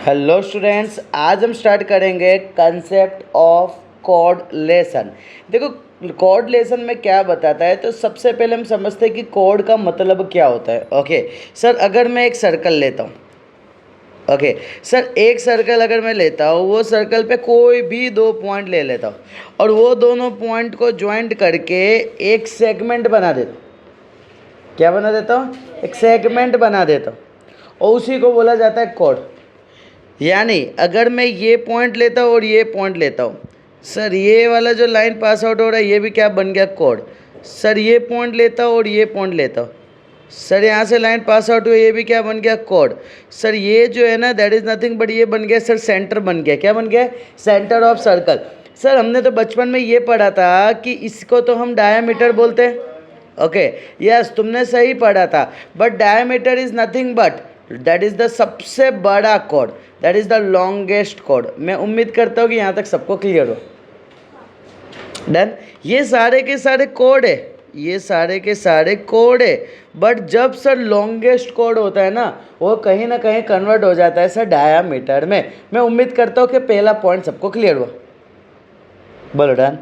Hello students, आज हम start करेंगे कंसेप्ट ऑफ कोऑर्डिनेशन। देखो, कोऑर्डिनेशन में क्या बताता है, तो सबसे पहले हम समझते हैं कि कोड का मतलब क्या होता है। ओके सर, अगर मैं एक सर्कल लेता हूँ, ओके सर, एक सर्कल अगर मैं लेता हूँ, वो सर्कल पे कोई भी दो पॉइंट ले लेता हूँ और वो दोनों पॉइंट को ज्वाइंट करके एक सेगमेंट बना देता हूँ। क्या बना देता हूँ? एक सेगमेंट बना देता हूँ और उसी को बोला जाता है कोड। यानी अगर मैं ये पॉइंट लेता हूँ और ये पॉइंट लेता हूँ, सर ये वाला जो लाइन पास आउट हो रहा है ये भी क्या बन गया? कोड। सर ये पॉइंट लेता हूँ और ये पॉइंट लेता हूँ, सर यहाँ से लाइन पास आउट हुई, ये भी क्या बन गया? कोड। सर ये जो है ना, दैट इज़ नथिंग बट ये बन गया सर सेंटर बन गया। क्या बन गया? Centre of circle. सर हमने तो बचपन में ये पढ़ा था कि इसको तो हम डायामीटर बोलते हैं। ओके यस, तुमने सही पढ़ा था, but diameter is nothing but that is the सबसे बड़ा code, that is the longest code. मैं उम्मीद करता हूँ कि यहाँ तक सबको क्लियर हो। डन। ये सारे के सारे कोड है, ये सारे के सारे कोड है, बट जब सर लॉन्गेस्ट कोड होता है ना, वो कहीं ना कहीं कन्वर्ट हो जाता है सर डायामीटर में। मैं उम्मीद करता हूँ कि पहला पॉइंट सबको क्लियर हुआ। बोलो डन।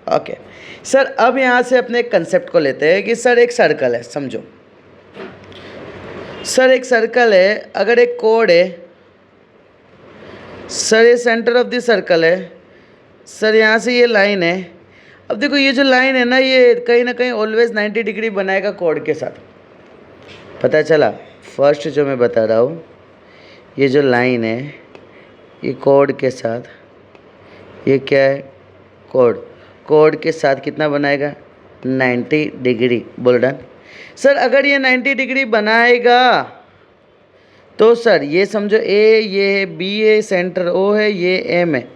ओके सर, अब यहाँ से अपने एक कंसेप्ट को लेते हैं कि सर एक सर्कल है, समझो सर एक सर्कल है, अगर एक कोड है, सर ये सेंटर ऑफ द सर्कल है, सर यहाँ से ये लाइन है। अब देखो ये जो लाइन है ना, ये कहीं ना कहीं ऑलवेज 90 डिग्री बनाएगा कोड के साथ। पता चला? फर्स्ट जो मैं बता रहा हूँ, ये जो लाइन है ये कोड के साथ, ये क्या है? कोड। कोड के साथ कितना बनाएगा? 90 डिग्री। बोल डन। सर अगर ये 90 डिग्री बनाएगा तो सर ये समझो ए ये है, बी है, सेंटर ओ है, ये एम है।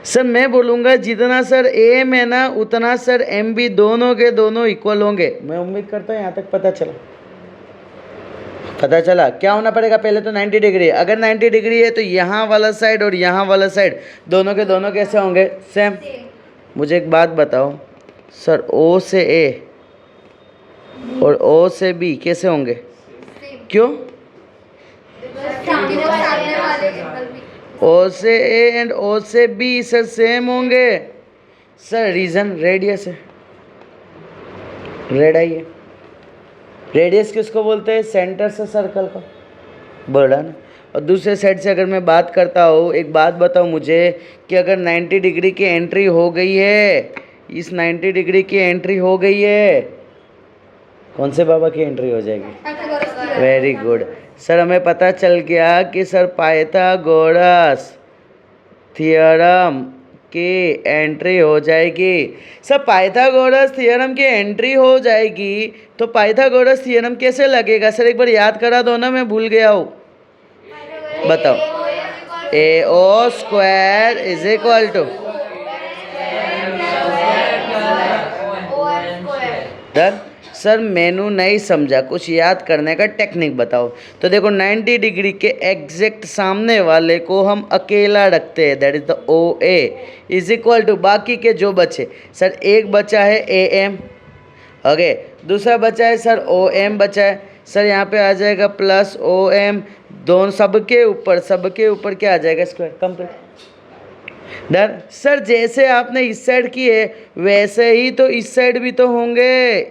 सर मैं बोलूँगा जितना सर एम है ना, उतना सर एम भी दोनों के दोनों इक्वल होंगे। मैं उम्मीद करता हूँ यहाँ तक पता चला। पता चला क्या होना पड़ेगा? पहले तो 90 डिग्री। अगर 90 डिग्री है तो यहाँ वाला साइड और यहाँ वाला साइड दोनों के दोनों कैसे होंगे? सेम। मुझे एक बात बताओ, सर ओ से ए और ओ से बी कैसे होंगे? क्यों? ओ से ए एंड ओ से बी सर सेम होंगे। सर रीजन रेडियस है। रेड आई है। रेडियस किसको बोलते हैं? सेंटर से सर्कल का। बोला ना। और दूसरे साइड से अगर मैं बात करता हूँ, एक बात बताओ मुझे कि अगर 90 डिग्री की एंट्री हो गई है, इस 90 डिग्री की एंट्री हो गई है, कौन से बाबा की एंट्री हो जाएगी? वेरी गुड सर, हमें पता चल गया कि सर पाइथागोरस थ्योरम की एंट्री हो जाएगी। सर पाइथागोरस थ्योरम की एंट्री हो जाएगी तो पाइथागोरस थ्योरम कैसे लगेगा? सर एक बार याद करा दो ना, मैं भूल गया हूँ। बताओ। A O square is equal to done. Sir मैनू नहीं समझा, कुछ याद करने का टेक्निक बताओ। तो देखो 90 डिग्री के एग्जैक्ट सामने वाले को हम अकेला रखते हैं, that is the O A is equal to बाकी के जो बचे। सर एक बचा है ए एम, ओके, दूसरा बचा है सर ओ एम बचा है। सर यहाँ पे आ जाएगा प्लस ओ एम, दोनों सबके ऊपर क्या आ जाएगा? स्क्वायर। Complete done. सर जैसे आपने इस साइड की है वैसे ही तो इस साइड भी तो होंगे।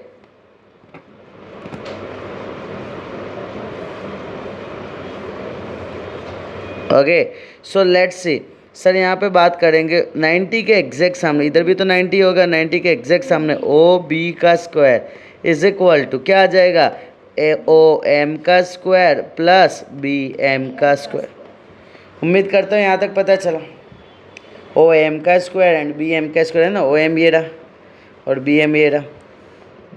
Okay so let's see. Sir यहाँ पे बात करेंगे 90 के एग्जैक्ट सामने, इधर भी तो 90 होगा, 90 के एग्जैक्ट सामने ओ बी का स्क्वायर इज इक्वल टू क्या आ जाएगा? ए ओ एम का स्क्वायर प्लस बी एम का स्क्वायर। उम्मीद करता हूँ यहाँ तक पता चला। ओ एम का स्क्वायर एंड बी एम का स्क्वायर है ना, ओ एम ये रहा और बी एम ये रहा।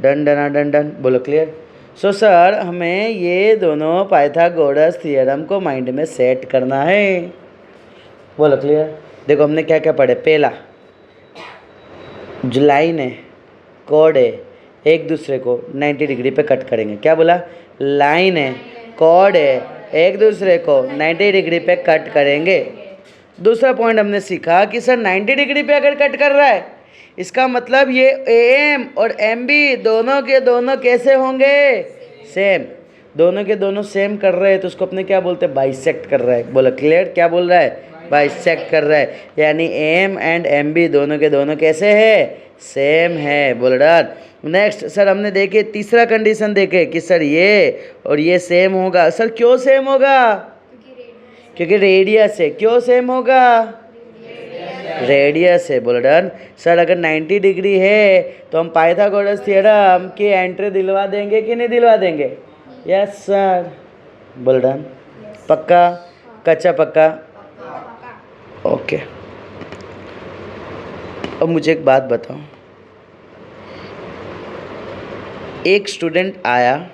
Done done done done. बोलो क्लियर। सो सर हमें ये दोनों पाइथागोरस थ्योरम को माइंड में सेट करना है। बोलो क्लियर। देखो हमने क्या क्या पढ़े। पहला जो लाइन है, कोड है, एक दूसरे को 90 डिग्री पे कट करेंगे। क्या बोला? लाइन है, कोड है, एक दूसरे को 90 डिग्री पे कट करेंगे। दूसरा पॉइंट हमने सीखा कि सर 90 डिग्री पे अगर कट कर रहा है, इसका मतलब ये ए एम और एम बी दोनों के दोनों कैसे होंगे? सेम। दोनों के दोनों सेम कर रहे हैं तो उसको अपने क्या बोलते हैं, बाइसेक्ट कर रहा है। बोलो क्लियर, क्या बोल रहा है, बाइसेक्ट कर रहा है। यानी एम एंड एम बी दोनों के दोनों कैसे है, सेम है। बोलो डन। नेक्स्ट सर हमने देखे तीसरा कंडीशन देखे कि सर ये और ये सेम होगा। सर क्यों सेम होगा, क्योंकि रेडियस है। क्यों सेम होगा, रेडियस है। बोलो डन। सर अगर 90 डिग्री है तो हम पाइथागोरस थ्योरम की एंट्री दिलवा देंगे कि नहीं दिलवा देंगे, यस सर। बोलो डन, पक्का, कच्चा पक्का, ओके। अब मुझे एक बात बताओ, एक स्टूडेंट आया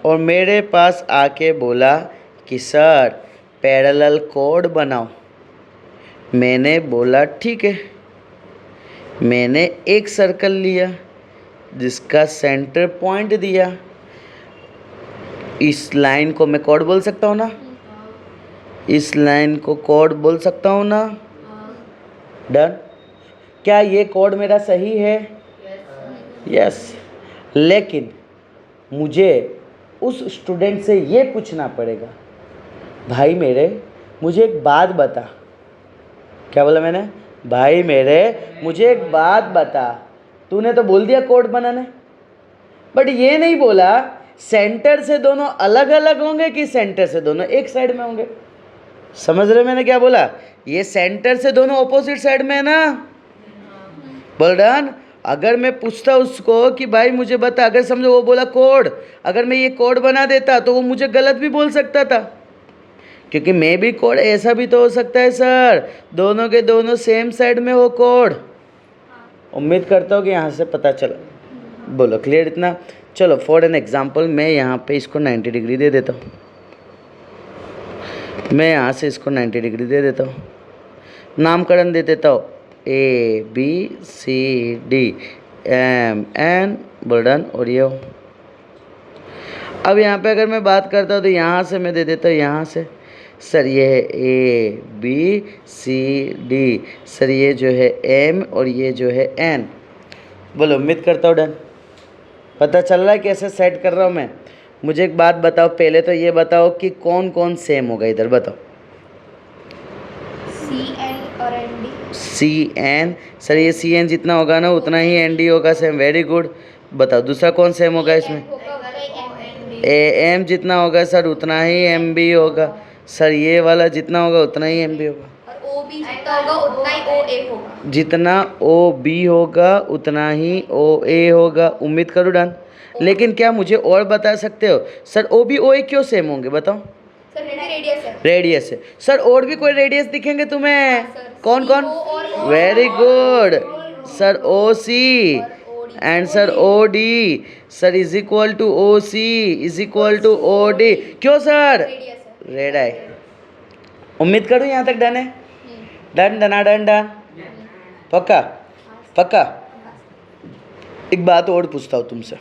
और मेरे पास आके बोला कि सर पैरेलल कोड बनाओ। मैंने बोला ठीक है। मैंने एक सर्कल लिया जिसका सेंटर पॉइंट दिया। इस लाइन को मैं कोड बोल सकता हूँ ना, इस लाइन को कोड बोल सकता हूँ ना, डन। क्या ये कोड मेरा सही है, यस। लेकिन मुझे उस स्टूडेंट से ये पूछना पड़ेगा, भाई मेरे मुझे एक बात बता। क्या बोला मैंने, भाई मेरे मुझे एक बात बता। तूने तो बोल दिया कोड बनाने, बट ये नहीं बोला सेंटर से दोनों अलग अलग होंगे कि सेंटर से दोनों एक साइड में होंगे। समझ रहे मैंने क्या बोला, ये सेंटर से दोनों ऑपोजिट साइड में है ना। बोल डन। अगर मैं पूछता उसको कि भाई मुझे बता, अगर समझो वो बोला कोड, अगर मैं ये कोड बना देता तो वो मुझे गलत भी बोल सकता था, क्योंकि मैं भी कोड, ऐसा भी तो हो सकता है सर दोनों के दोनों सेम साइड में हो कोड। उम्मीद करता हूँ कि यहाँ से पता चला। बोलो क्लियर इतना। चलो फॉर एन एग्जांपल मैं यहाँ पे इसको 90 डिग्री दे देता हूँ, मैं यहाँ से इसको 90 डिग्री दे देता हूँ, नामकरण दे देता हूँ A B C D M N, बोल्डन और ये हो। अब यहाँ पे अगर मैं बात करता हूँ तो यहाँ से मैं दे देता हूँ, यहाँ से सर ये है A B C D, sir ये जो है एम और ये जो है एन। बोलो उम्मीद करता हूँ डन। पता चल रहा है कैसे सेट कर रहा हूँ मैं। मुझे एक बात बताओ, पहले तो ये बताओ कि कौन कौन सेम होगा, इधर बताओ। सी एन और N D. C N, sir ये सी एन जितना होगा ना उतना ही एन डी होगा, सेम, वेरी गुड। बताओ दूसरा कौन सेम होगा इसमें, ए एम जितना होगा सर उतना ही एम बी होगा, सर ये वाला जितना होगा उतना ही एम बी होगा, और ओ बी जितना होगा उतना ही ओ ए होगा, जितना ओ बी होगा उतना ही ओ ए होगा। उम्मीद करो डन। लेकिन क्या मुझे और बता सकते हो सर ओ बी ओ ए क्यों सेम होंगे, बताओ। सर रेडियस है, रेडियस है। सर और भी कोई रेडियस दिखेंगे तुम्हें, सर, कौन कौन, CO very good sir, O C and sir O D, sir is equal to O C is equal to O D. क्यों सर, रेडियस है। Radii. उम्मीद करूँ यहाँ तक डन है, डन डना डन डन, पक्का पक्का। एक बात और पूछता हूँ तुमसे,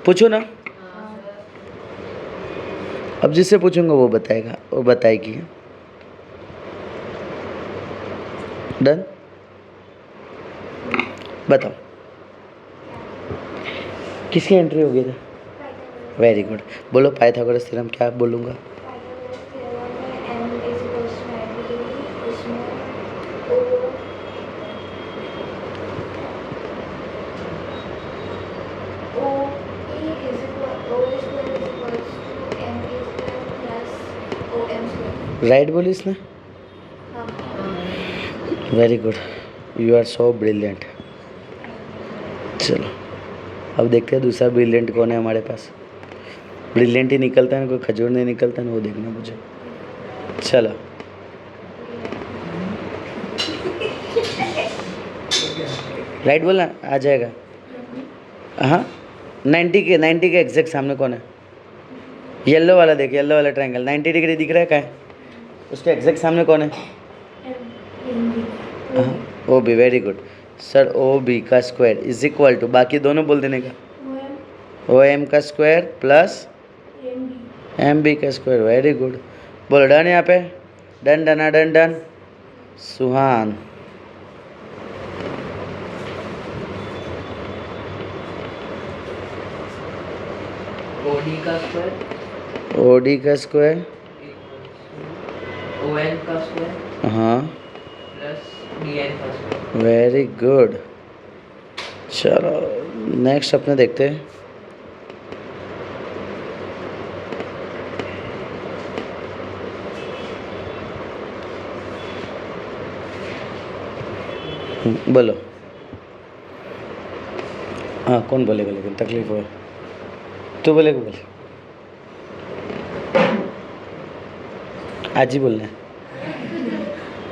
पूछो ना। अब जिससे पूछूंगा वो बताएगा, वो बताएगी। डन, बताओ किसकी एंट्री होगी इधर, वेरी गुड। बोलो पाइथागोरस थ्योरम, क्या बोलूँगा, राइट बोली इसने, very good, you are so brilliant. चलो अब देखते हैं दूसरा ब्रिलियंट कौन है हमारे पास। ब्रिलियंट ही निकलता है ना, कोई खजूर नहीं निकलता ना, वो देखना मुझे। चलो राइट बोलना, आ जाएगा। हाँ 90 के एग्जैक्ट सामने कौन है, येलो वाला देख, येलो वाला ट्रायंगल 90 डिग्री दिख रहा है, क्या है उसके एग्जैक्ट सामने कौन है, हाँ O B, very good sir. O B का स्क्वायर इज इक्वल टू, बाकी दोनों बोल देने का, ओ एम का स्क्वायर प्लस एम बी का स्क्वायर, वेरी गुड। बोलो डन यहाँ पे, डन डना डन डन, सुहान। ओडी का स्क्वायर ओ डी का स्क्वायर, ओ एन का स्क्वायर हाँ प्लस डी एन का स्क्वायर। Very good. चलो नेक्स्ट अपने देखते हैं। बोलो। हाँ कौन बोलेगा, लेकिन तकलीफ हो तो बोलेगा, बोले आज ही बोलना है।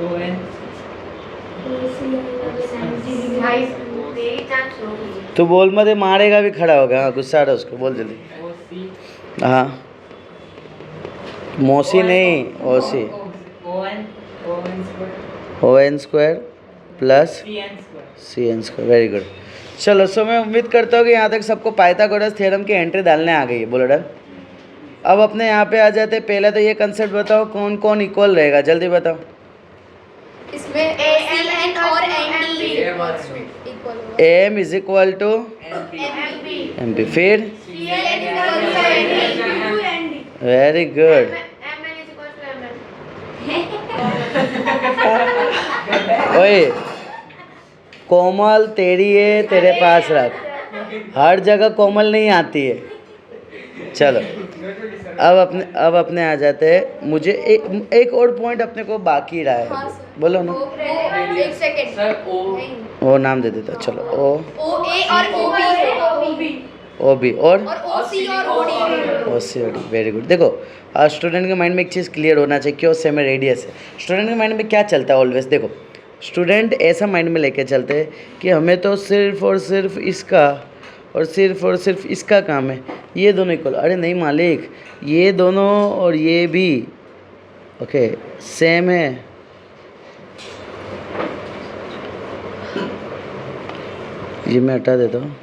ओ एन भाई तेरी चांस हो गई। तू बोल मत, मारेगा भी, खड़ा होगा। हाँ गुस्सा आ रहा है उसको, बोल जल्दी। ओ सी हाँ मौसी नहीं, O C. O N square O N square plus C N square. C N square, very good. चलो सो मैं उम्मीद करता हूँ कि यहाँ तक सबको पाइथागोरस थ्योरम की एंट्री डालने आ गई है। बोलो डन। अब अपने यहाँ पे आ जाते हैं। पहले तो ये कंसेप्ट बताओ, कौन कौन इक्वल रहेगा, जल्दी बताओ। इसमें सी एन और एन डी इक्वल होगा। M is equal to M P, फिर वेरी गुड। ओए कोमल तेरी है, तेरे पास रख, हर जगह कोमल नहीं आती है। चलो अब अपने आ जाते हैं। मुझे एक और पॉइंट अपने को बाकी रहा हाँ है, सर। बोलो ना। एक सेकंड सर ओ वो नाम दे देता, चलो ओ ए और ओ बी ओ बी और ओ सी और ओ डी। ओ सी ओ डी, वेरी गुड। देखो स्टूडेंट के माइंड में एक चीज़ क्लियर होना चाहिए, क्यों सेम रेडियस है। स्टूडेंट के माइंड में क्या चलता है ऑलवेज, देखो स्टूडेंट ऐसा माइंड में लेके चलते हैं कि हमें तो सिर्फ और सिर्फ इसका और सिर्फ इसका काम है, ये दोनों इक्वल। अरे नहीं मालिक, ये दोनों और ये भी ओके सेम है। ये मैं हटा देता हूँ।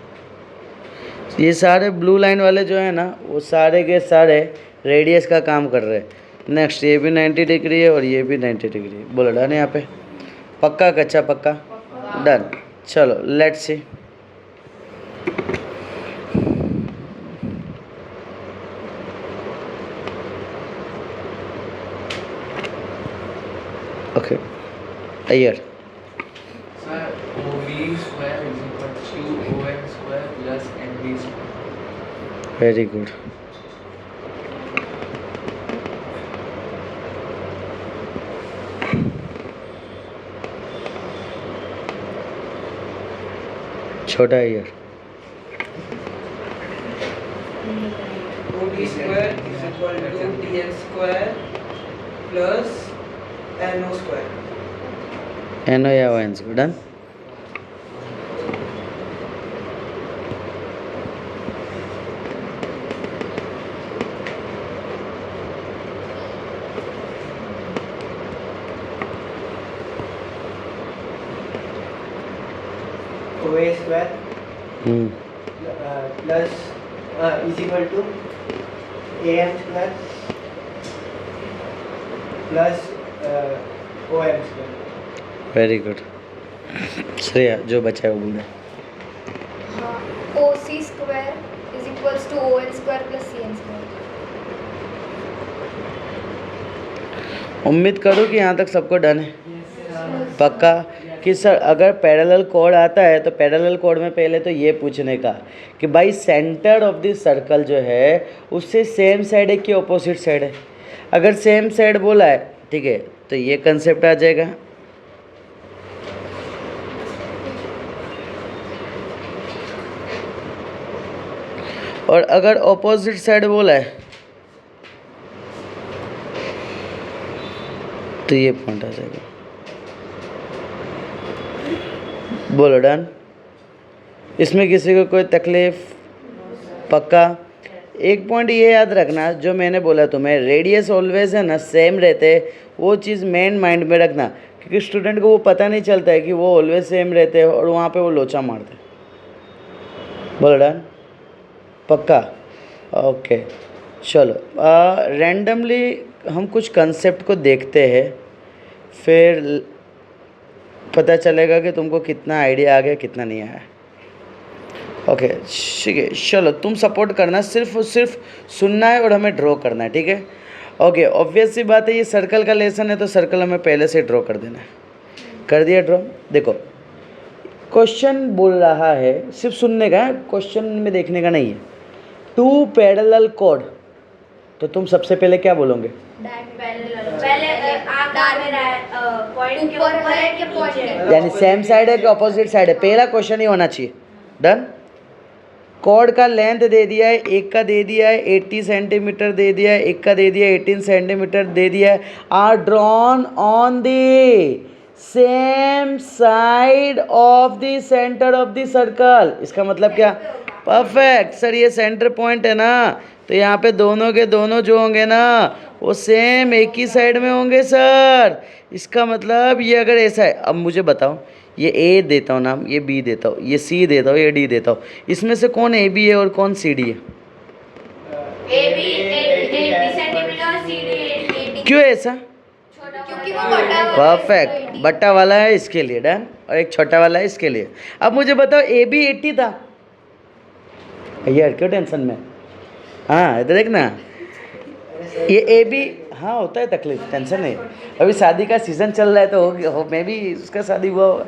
ये सारे ब्लू लाइन वाले जो है ना, वो सारे के सारे रेडियस का काम कर रहे हैं। नेक्स्ट ये भी 90 डिग्री है और ये भी 90 डिग्री है। बोलो डन यहाँ पे, पक्का कच्चा पक्का, डन। चलो let's see. Okay Iyer, sir O B square is equal to O N square plus N B square. Very good. छोटा Iyer, O D square is equal to D N square plus N O square. N O या O N square, done. O A square plus is equal to A M square plus O M square. Very good. Shreya जो बचा है वो बोले। हाँ ओ सी square is equals to O N square plus C N square. उम्मीद करो कि यहाँ तक सबको डन है, पक्का। कि सर अगर पैरेलल कोड आता है तो पैरेलल कोड में पहले तो ये पूछने का कि भाई सेंटर ऑफ दिस सर्कल जो है उससे सेम साइड है कि ऑपोजिट साइड है। अगर सेम साइड बोला है, ठीक है, तो ये कंसेप्ट आ जाएगा। और अगर ऑपोजिट साइड बोला है तो ये पॉइंट आ जाएगा। बोलो डन। इसमें किसी को कोई तकलीफ, पक्का। एक पॉइंट ये याद रखना जो मैंने बोला तुम्हें, रेडियस ऑलवेज है ना सेम रहते, वो चीज़ मेन माइंड में रखना, क्योंकि स्टूडेंट को वो पता नहीं चलता है कि वो ऑलवेज सेम रहते हैं और वहाँ पे वो लोचा मारते हैं। बोलो डन, पक्का, ओके। चलो रैंडमली हम कुछ कंसेप्ट को देखते हैं, फिर पता चलेगा कि तुमको कितना आइडिया आ गया कितना नहीं आया। ओके ठीक है, चलो तुम सपोर्ट करना, सिर्फ और सिर्फ सुनना है और हमें ड्रॉ करना है, ठीक है। ओके, ऑब्वियस सी बात है, ये सर्कल का लेसन है तो सर्कल हमें पहले से ड्रॉ कर देना है। कर दिया ड्रॉ। देखो क्वेश्चन बोल रहा है, सिर्फ सुनने का है, क्वेश्चन में देखने का नहीं है। 2 पैरेलल कॉर्ड, तो तुम सबसे पहले क्या बोलोगे? यानी सेम साइड है कि ऑपोजिट साइड है, पहला क्वेश्चन ही होना चाहिए। डन। कॉर्ड का लेंथ दे दिया है, एक का दे दिया है 80 सेंटीमीटर दे दिया है, एक का दे दिया है 18 सेंटीमीटर दे दिया है। Are drawn on the same side of the centre of the circle. इसका मतलब क्या? परफेक्ट सर, ये सेंटर पॉइंट है ना, तो यहाँ पे दोनों के दोनों जो होंगे ना वो सेम एक ही साइड में होंगे सर। इसका मतलब ये अगर ऐसा है, अब मुझे बताओ, ये ए देता हूँ नाम, ये बी देता हूँ, ये सी देता हूँ, ये डी देता हूँ, इसमें से कौन ए बी है और कौन सी डी है? क्यों ऐसा? क्योंकि वो बटा हुआ है। परफेक्ट, बट्टा वाला है इसके लिए, डन, और एक छोटा वाला है इसके लिए। अब मुझे बताओ, ए बी 80 था यार, क्यों टेंशन में? हाँ इधर देख ना, ये ए बी, हाँ होता है तकलीफ, टेंशन नहीं। अभी शादी का सीज़न चल रहा है तो हो मे भी उसका शादी हुआ होगा।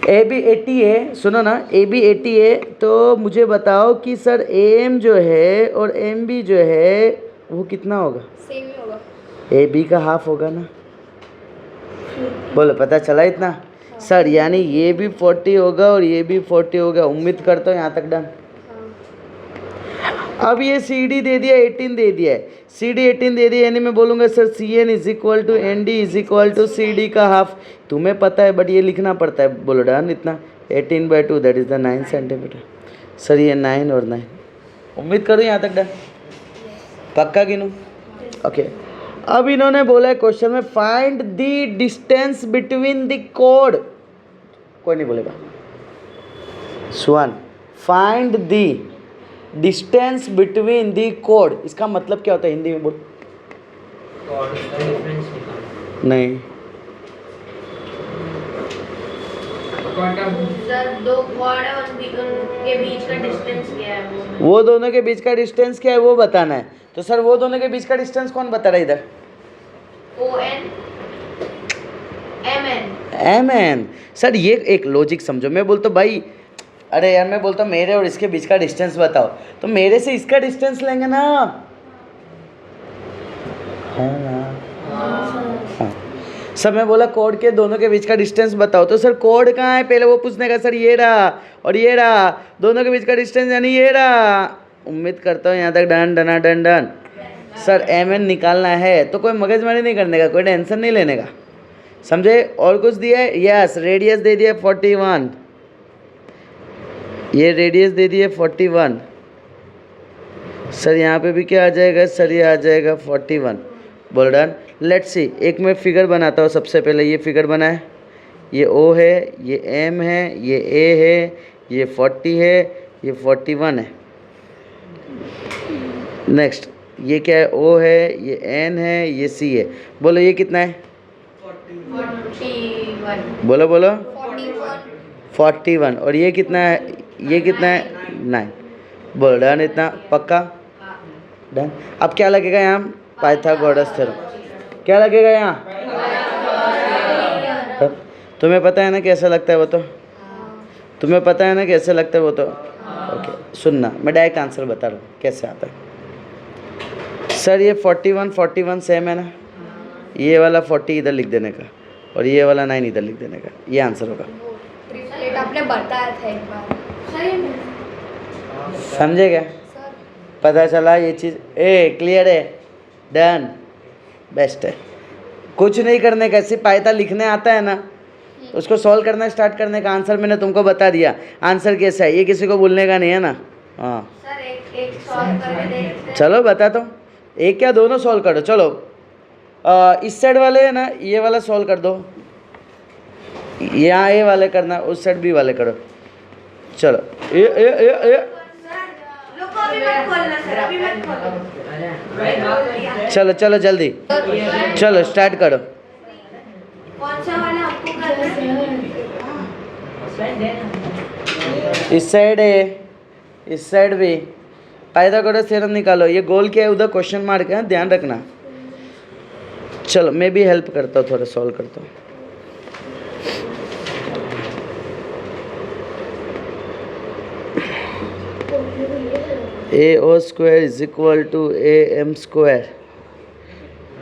ए बी 80 है, सुनो ना, ए बी 80 है, तो मुझे बताओ कि सर एम जो है और एम बी जो है वो कितना होगा? सेम ही होगा। ए बी का हाफ होगा ना। बोलो पता चला इतना? सर यानी ये भी 40 होगा और ये भी 40 होगा, उम्मीद करता हूँ यहाँ तक डन। अब ये सी डी दे दिया, 18 दे दिया है, सी डी 18 दे दिया, यानी मैं बोलूँगा sir C N is equal to N D is equal to C D का हाफ। तुम्हें पता है बट ये लिखना पड़ता है। बोलो डन, इतना 18/2 that is the 9 centimetre. Sir ये 9 और 9, उम्मीद करूँ यहाँ तक डन, पक्का गिनूँ? ओके, अब इन्होंने बोला है क्वेश्चन में find the distance between the chord. कोई नहीं बोलेगा। Suhaan, find the distance between the chord, इसका मतलब क्या होता है हिंदी में? बोल। नहीं, दो कॉर्ड है, उनके बीच का डिस्टेंस क्या है? वो दोनों के बीच का डिस्टेंस क्या है वो बताना है। तो सर वो दोनों के बीच का डिस्टेंस कौन बता रहा है इधर? ON MN। MN। सर ये एक लॉजिक समझो, मैं बोलता भाई, अरे यार मैं बोलता मेरे और इसके बीच का डिस्टेंस बताओ, तो मेरे से इसका डिस्टेंस लेंगे ना, है ना? हाँ। सर मैं बोला कॉर्ड के दोनों के बीच का डिस्टेंस बताओ, तो सर कॉर्ड कहाँ है पहले वो पूछने का। सर ये रहा और ये रहा, दोनों के बीच का डिस्टेंस यानी ये रहा। उम्मीद करता हूँ यहाँ तक done done done done. Sir MN निकालना है तो कोई मगजमारी नहीं करने का, कोई टेंशन नहीं लेने का, समझे? और कुछ दिया है? यस, रेडियस दे दिया 41, ये रेडियस दे दिया 41। सर यहाँ पे भी क्या आ जाएगा? सर ये आ जाएगा 41। बोल डन। लेट्स सी, एक मैं फिगर बनाता हूँ। सबसे पहले ये फिगर बनाए, ये O है, ये M है, ये A है, ये 40 है, ये 41 है। नेक्स्ट ये क्या है? O है, ये N है, ये C है। बोलो ये कितना है? 41। बोलो बोलो। 41। 41। और ये कितना है? ये कितना है? 9। बोलो डन, इतना पक्का डन। अब क्या लगेगा यहाँ? Pythagoras theorem. क्या लगेगा यहाँ? तुम्हें पता है ना कैसा लगता है वो? तो तुम्हें पता है ना कैसे लगता है वो? तो ओके सुनना, मैं डायरेक्ट आंसर बता रहा हूँ कैसे आता है। सर ये 41 सेम है ना, ये वाला 40 इधर लिख देने का और ये वाला 9 इधर लिख देने का, ये आंसर होगा। ट्रिपलेट आपने बताया था एक बार। समझे क्या? सर पता चला ये चीज़? क्लियर है, डन, बेस्ट है। कुछ नहीं करने का, सिर्फ पाइथा लिखने आता है ना, उसको सॉल्व करना स्टार्ट करने का। आंसर मैंने तुमको बता दिया, आंसर कैसा है ये किसी को भूलने का नहीं है ना। हाँ सर एक सॉल्व करके देखते हैं। चलो बताता हूँ, एक क्या दोनों सॉल्व करो। चलो इस साइड वाले है ना, ये वाला सॉल्व कर दो, यहाँ ए वाले करना, उस साइड बी वाले करो। चलो ए रुको, अभी मत खोलना सर, अभी मत खोलो। चलो चलो जल्दी, चलो स्टार्ट करो। कौन सा वाला आपको करना है? इस साइड ए, इस साइड भी। पाइथागोरस थ्योरम निकालो। ये गोल क्या है उधर क्वेश्चन मार्क है, ध्यान रखना। चलो मैं भी हेल्प करता हूँ, थोड़ा सॉल्व करता हूँ। AO square is equal to AM square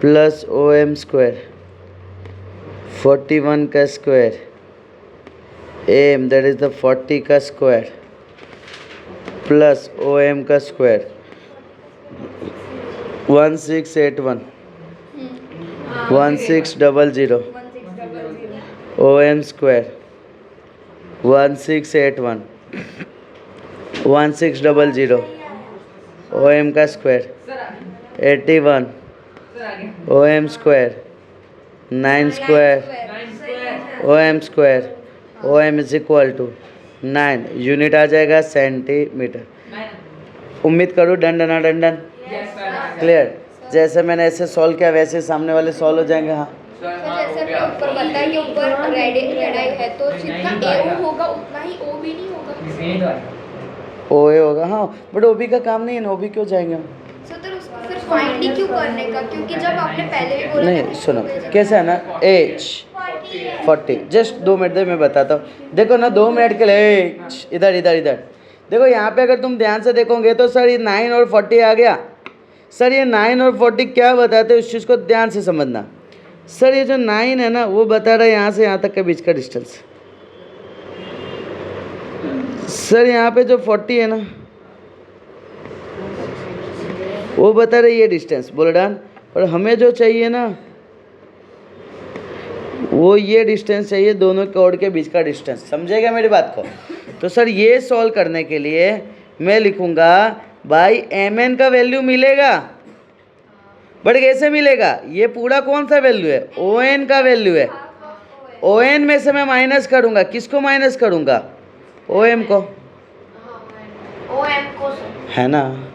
plus OM square 41 का square AM that is the 40 का स्क्वायर प्लस OM का स्क्वायर 1681 1600 OM स्क्वायर 1681 1600 OM का square 81 OM square 9 square OM square OM is equal to 9 unit आ जाएगा centimetre. उम्मीद करूँ done डना done done clear. जैसे मैंने ऐसे सॉल्व किया वैसे सामने वाले सॉल्व हो जाएंगे। हाँ सर तो हाँ जैसे हो अपने गया। ऊपर बताया कि ऊपर रेडाई है तो जितना AO होगा उतना ही O भी नहीं होगा। OA होगा। हाँ बट OB का काम नहीं है ना, OB क्यों जाएंगे हम। सो तो उसको फिर फाइंड ही क्यों करने का, क्योंकि जब आपने पहले भी बोला था नहीं कि सुनो हो जाएगा। कैसा है ना, एज 40 जस्ट 2 मिनट दे मैं बताता हूँ। देखो ना 2 मिनट के लिए इधर इधर इधर देखो यहाँ पे अगर तुम ध्यान से देखोगे तो सर ये 9 और 40 आ गया। सर ये 9 और 40 क्या बताते हैं उस चीज़ को ध्यान से समझना। सर ये जो 9 है ना वो बता रहा है यहाँ से यहाँ तक के बीच का डिस्टेंस। सर यहाँ पे जो 40 है ना वो बता रहे ये डिस्टेंस बोल डन। और हमें जो चाहिए ना वो ये डिस्टेंस चाहिए, दोनों कोड के बीच का डिस्टेंस। समझेगा मेरी बात को। तो सर ये सॉल्व करने के लिए मैं लिखूंगा भाई mn का वैल्यू मिलेगा, बट कैसे मिलेगा, ये पूरा कौन सा वैल्यू है, ON का वैल्यू है। ON में से मैं माइनस करूंगा, किसको माइनस करूंगा, OM को, OM को सर है ना।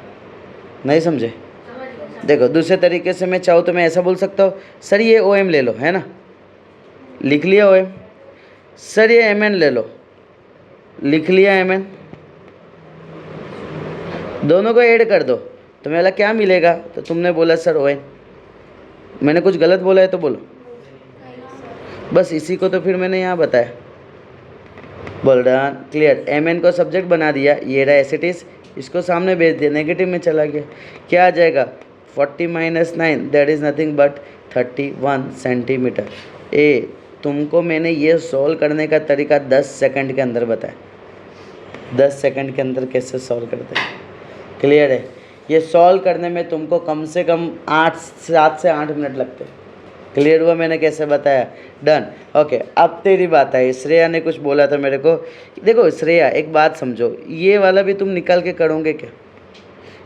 नहीं समझे। समझ गए। देखो दूसरे तरीके से मैं चाहूँ तो मैं ऐसा बोल सकता हूँ सर ये OM ले लो, है ना, लिख लिया OM। सर ये MN ले लो, लिख लिया MN। दोनों को ऐड कर दो तो मेरा क्या मिलेगा, तो तुमने बोला सर ON। मैंने कुछ गलत बोला है तो बोलो। बस इसी को तो फिर मैंने यहाँ बताया। बोल रहा क्लियर। MN को सब्जेक्ट बना दिया, ये रहा एज इट इज, इसको सामने भेज दिया, नेगेटिव में चला गया। क्या आ जाएगा 40 - 9 that is nothing but 31 centimetre. ए तुमको मैंने ये सॉल्व करने का तरीका 10 सेकंड के अंदर बताया। 10 सेकंड के अंदर कैसे सॉल्व करते हैं, क्लियर है। ये सॉल्व करने में तुमको कम से कम 7 से 8 मिनट लगते हैं। क्लियर हुआ मैंने कैसे बताया, डन। ओके अब तेरी बात आई। श्रेया ने कुछ बोला था मेरे को। देखो श्रेया एक बात समझो, ये वाला भी तुम निकाल के करोगे क्या,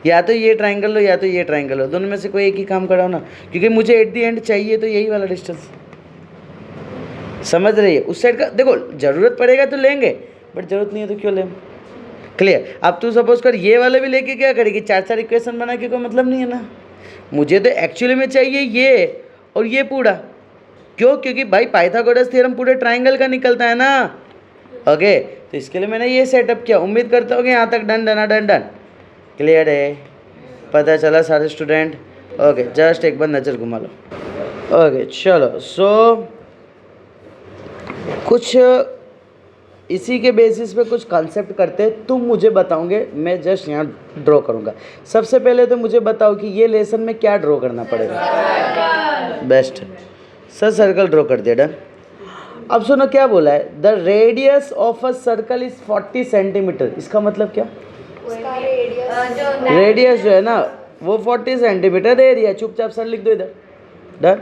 या तो ये ट्रायंगल लो या तो ये ट्रायंगल लो, दोनों में से कोई एक ही काम कराओ ना, क्योंकि मुझे एट दी एंड चाहिए तो यही वाला डिस्टेंस। समझ रही है। उस साइड का देखो ज़रूरत पड़ेगा तो लेंगे, बट ज़रूरत नहीं है तो क्यों लें। क्लियर। अब तू सपोज कर ये वाले भी लेके क्या करेगी, 4 इक्वेशन बना के कोई मतलब नहीं है ना। मुझे तो एक्चुअली में चाहिए ये और ये पूरा। क्यों, क्योंकि भाई पाइथागोरस थ्योरम पूरे ट्रायंगल का निकलता है ना। ओके तो इसके लिए मैंने ये सेटअप किया। उम्मीद करता हूँ कि यहाँ तक done done done done clear है, पता चला सारे स्टूडेंट। ओके जस्ट एक बार नज़र घुमा लो। ओके चलो सो कुछ इसी के बेसिस पे कुछ कॉन्सेप्ट करते हैं। तुम मुझे बताओगे, मैं जस्ट यहाँ ड्रॉ करूँगा। सबसे पहले तो मुझे बताओ कि ये लेसन में क्या ड्रॉ करना पड़ेगा। बेस्ट सर सर्कल ड्रॉ कर दिया, डन। अब सुनो क्या बोला है, the radius of a circle is 40 centimetre. इसका मतलब क्या, उसका रेडियस जो रेडियस जो है ना वो 40 सेंटीमीटर एरिया। चुपचाप सर लिख दो इधर, done.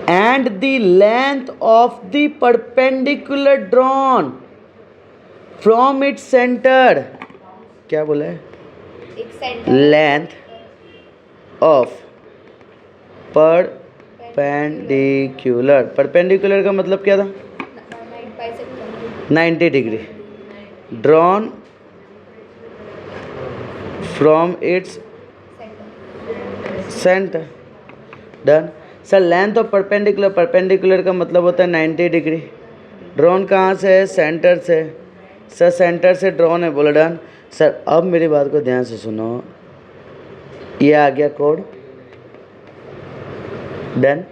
And the length of the perpendicular drawn from its centre, क्या बोला है, एक centre length of perpendicular. Perpendicular का मतलब क्या था, 90 degree drawn from its centre, done. Sir length of perpendicular, perpendicular का मतलब होता है 90 डिग्री। ड्रॉन कहाँ से है, सेंटर से। सर सेंटर से ड्रॉन है, बोला डन। सर अब मेरी बात को ध्यान से सुनो, ये आ गया कोड, डन।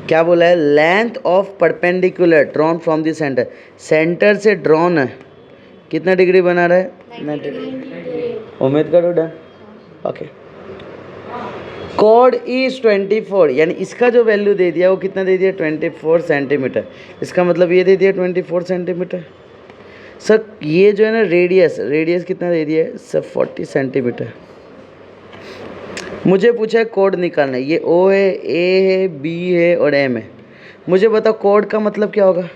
क्या बोला है, length of perpendicular drawn from the centre, centre से ड्रॉन है, कितना डिग्री बना रहा है, 90 डिग्री। उम्मीद करो डन, ओके। कॉड इज 24, यानी इसका जो वैल्यू दे दिया वो कितना दे दिया, 24 सेंटीमीटर। इसका मतलब ये दे दिया 24 सेंटीमीटर। सर ये जो है ना रेडियस, रेडियस कितना दे दिया है सर, 40 सेंटीमीटर। मुझे पूछा है कोड निकालना है, ये ओ है, ए है, बी है और एम है। मुझे बताओ कोड का मतलब क्या होगा,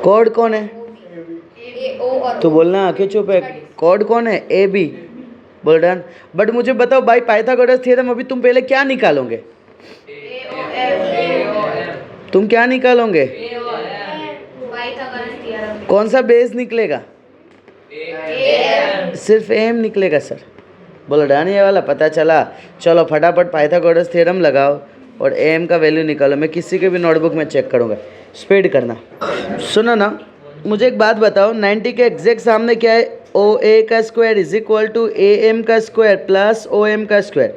कोड कौन है, ए ओ और तो बोलना आंखें चुप है, कोड कौन है, ए बी, बोल डन। बट मुझे बताओ भाई पाइथागोरस थ्योरम अभी तुम पहले क्या निकालोगे, तुम क्या निकालोगे, कौन सा बेस निकलेगा, सिर्फ एम निकलेगा सर, बोलो डन। ये वाला पता चला। चलो फटाफट पाइथागोरस थ्योरम लगाओ और एम का वैल्यू निकालो। मैं किसी के भी नोटबुक में चेक करूँगा, स्पीड करना। सुनो ना, मुझे एक बात बताओ, 90 के एग्जैक्ट सामने क्या है, ओ ए का square is equal to A M का स्क्वायर प्लस ओ एम का स्क्वायर।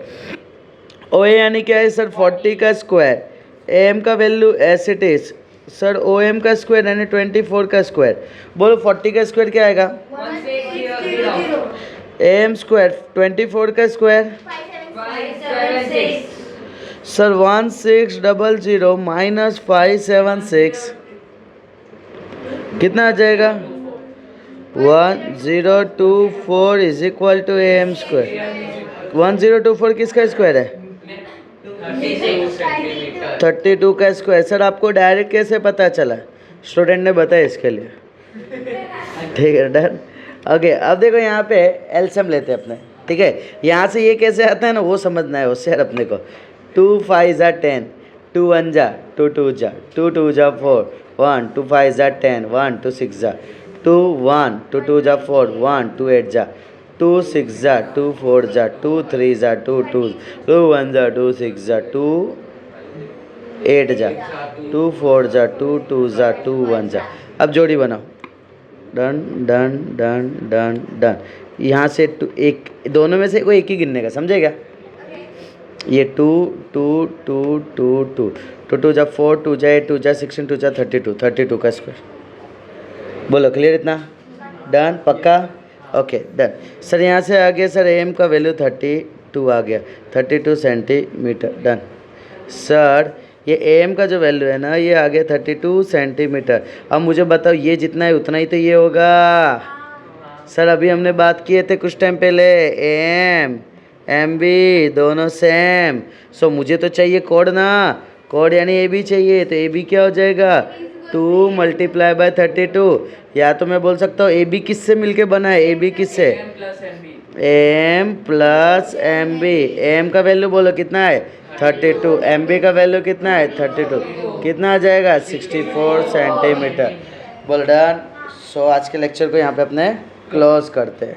ओ ए यानी क्या है सर, 40 का स्क्वायर, ए एम का value as it is sir, O M का स्क्वायर यानी 24 का स्क्वायर। बोलो 40 का स्क्वायर क्या आएगा, ए एम स्क्वायर, 24 का स्क्वायर सर 1600 माइनस 576 कितना आ जाएगा, 1024 is equal to A M square. 1024 किसका स्क्वायर है, 32 का स्क्वायर। सर आपको डायरेक्ट कैसे पता चला, स्टूडेंट ने बताया इसके लिए, ठीक है डन। ओके अब देखो यहाँ पे एलसीएम लेते हैं अपने, ठीक है। यहाँ से ये कैसे आता है ना वो समझना है उससे अपने को। 2 5 जा 10, 2 1 जा 2 2 जा 2 2 जा 4, 1 2 5 जा 10, 1 2 6 जा 2 1 2 2 जा 4, 1 2 8 जा 2 6 जा 2 4 जा 2 3 जा 2 2 2 1 जा 2 6 जा 2 8 जा 2 4 जा 2 2 जा 2 1 जा। अब जोड़ी बनाओ, done done done done done. यहाँ से एक दोनों में से कोई एक ही गिनने का, समझेगा। ये 2 2 2 2 2 2 2 जा 4, 2 जा 8, 2 जा 16, 2 जा 32, 32 का स्क्वायर। बोलो क्लियर इतना, डन पक्का, ओके डन। सर यहाँ से आ गया सर एम का वैल्यू 32 आ गया, 32 सेंटीमीटर, डन। सर ये एम का जो वैल्यू है ना ये आ गया 32 सेंटीमीटर। अब मुझे बताओ ये जितना है उतना ही तो ये होगा। सर अभी हमने बात किए थे कुछ टाइम पहले, एम एम बी दोनों सेम। सो मुझे तो चाहिए कोड ना, कोड यानी ए बी चाहिए, तो ए बी क्या हो जाएगा, 2 मल्टीप्लाई बाय 32। या तो मैं बोल सकता हूँ ए बी किससे मिलके बना है, ए बी किससे, M plus M B. M का वैल्यू बोलो कितना है 32, एम बी का वैल्यू कितना है 32, कितना आ जाएगा 64 सेंटीमीटर। बोल डन। सो आज के लेक्चर को यहाँ पे अपने क्लोज करते हैं।